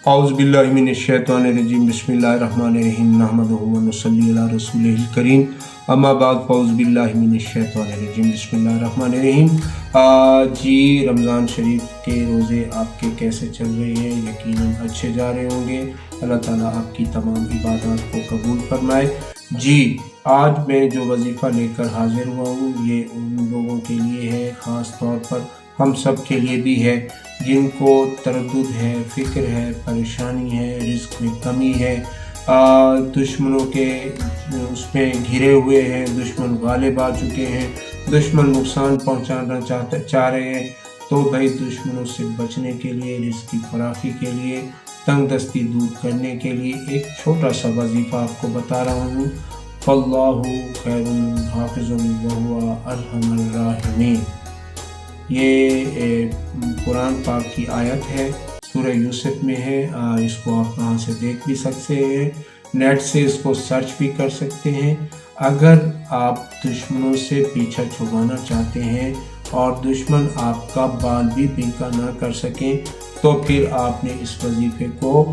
औज़ु बिल्लाहि मिनश्शैतानिर्रजीम बिस्मिल्लाहिर्रहमानिर्रहीम नहमदुहु व नसल्ली अला रसूलिहिल करीम अम्मा बाद फ़ौज़ु बिल्लाहि मिनश्शैतानिर्रजीम बिस्मिल्लाहिर्रहमानिर्रहीम। जी रमज़ान शरीफ के रोज़े आपके कैसे चल रहे हैं? यकीनन अच्छे जा रहे होंगे। अल्लाह ताला आपकी तमाम इबादत को कबूल फरमाए। जी आज मैं जो वजीफ़ा लेकर हाज़िर हुआ हूँ ये उन लोगों के लिए है, ख़ास तौर पर हम सब के लिए भी है जिनको तरद्दुद है, फ़िक्र है, परेशानी है, रिज़्क़ में कमी है, दुश्मनों के उसमें घिरे हुए हैं, दुश्मन गालिब आ चुके हैं, दुश्मन नुकसान पहुंचाना चाह रहे हैं। तो भाई दुश्मनों से बचने के लिए, रिज़्क़ की फराखी के लिए, तंग दस्ती दूर करने के लिए एक छोटा सा वजीफ़ा आपको बता रहा हूँ। फ़ल्लाहु खैरुन हाफ़िज़ुन व हुवा अरहमुर राहिमीन। ये कुरान पाक की आयत है, सूरह यूसुफ में है। इसको आप कहाँ से देख भी सकते हैं, नेट से इसको सर्च भी कर सकते हैं। अगर आप दुश्मनों से पीछा छुड़वाना चाहते हैं और दुश्मन आपका बाल भी पीका ना कर सकें तो फिर आपने इस वजीफ़े को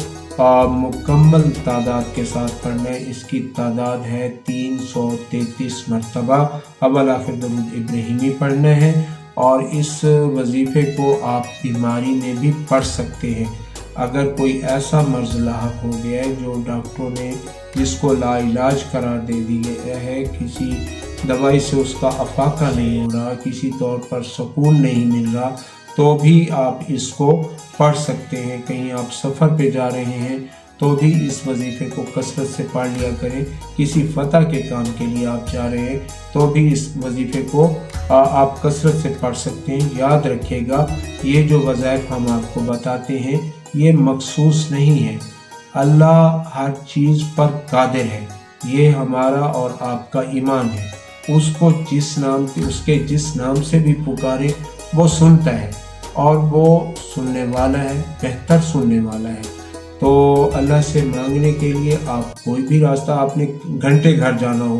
मुकम्मल तादाद के साथ पढ़ना है। इसकी तादाद है 333 मरतबा अव्वल आखिर दरूद इब्राहिमी पढ़ना है। और इस वजीफ़े को आप बीमारी में भी पढ़ सकते हैं। अगर कोई ऐसा मर्ज़ लाहक हो गया है जो डॉक्टरों ने जिसको लाइलाज करार दे दिया है, किसी दवाई से उसका अफाका नहीं हो रहा, किसी तौर पर सुकून नहीं मिल रहा, तो भी आप इसको पढ़ सकते हैं। कहीं आप सफ़र पे जा रहे हैं तो भी इस वजीफ़े को कसरत से पढ़ लिया करें। किसी फ़तह के काम के लिए आप जा रहे हैं तो भी इस वजीफ़े को आप कसरत से पढ़ सकते हैं। याद रखिएगा ये जो वज़ाइफ हम आपको बताते हैं ये मखसूस नहीं है, अल्लाह हर चीज़ पर कादिर है। ये हमारा और आपका ईमान है। उसको उसके जिस नाम से भी पुकारे वो सुनता है और वो सुनने वाला है, बेहतर सुनने वाला है। तो अल्लाह से मांगने के लिए आप कोई भी रास्ता, आपने घंटे घर जाना हो,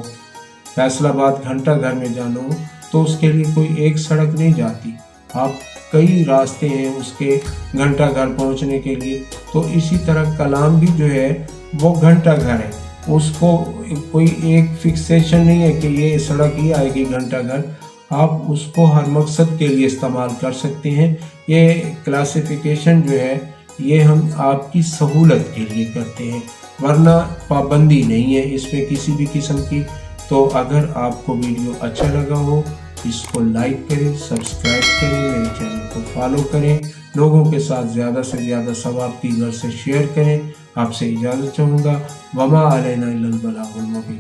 फैसलाबाद घंटा घर में जाना हो तो उसके लिए कोई एक सड़क नहीं जाती, आप कई रास्ते हैं उसके घंटा घर पहुंचने के लिए। तो इसी तरह कलाम भी जो है वो घंटा घर है, उसको कोई एक फिक्सेशन नहीं है कि ये सड़क ही आएगी घंटा घर। आप उसको हर मकसद के लिए इस्तेमाल कर सकते हैं। ये क्लासिफिकेशन जो है ये हम आपकी सहूलत के लिए करते हैं, वरना पाबंदी नहीं है इसमें किसी भी किस्म की। तो अगर आपको वीडियो अच्छा लगा हो इसको लाइक करें, सब्सक्राइब करें, मेरे चैनल को फॉलो करें, लोगों के साथ ज़्यादा से ज़्यादा सवाब की गर से शेयर करें। आपसे इजाज़त चाहूँगा। वमा अलैना इल्लल बलागुल मुबीन।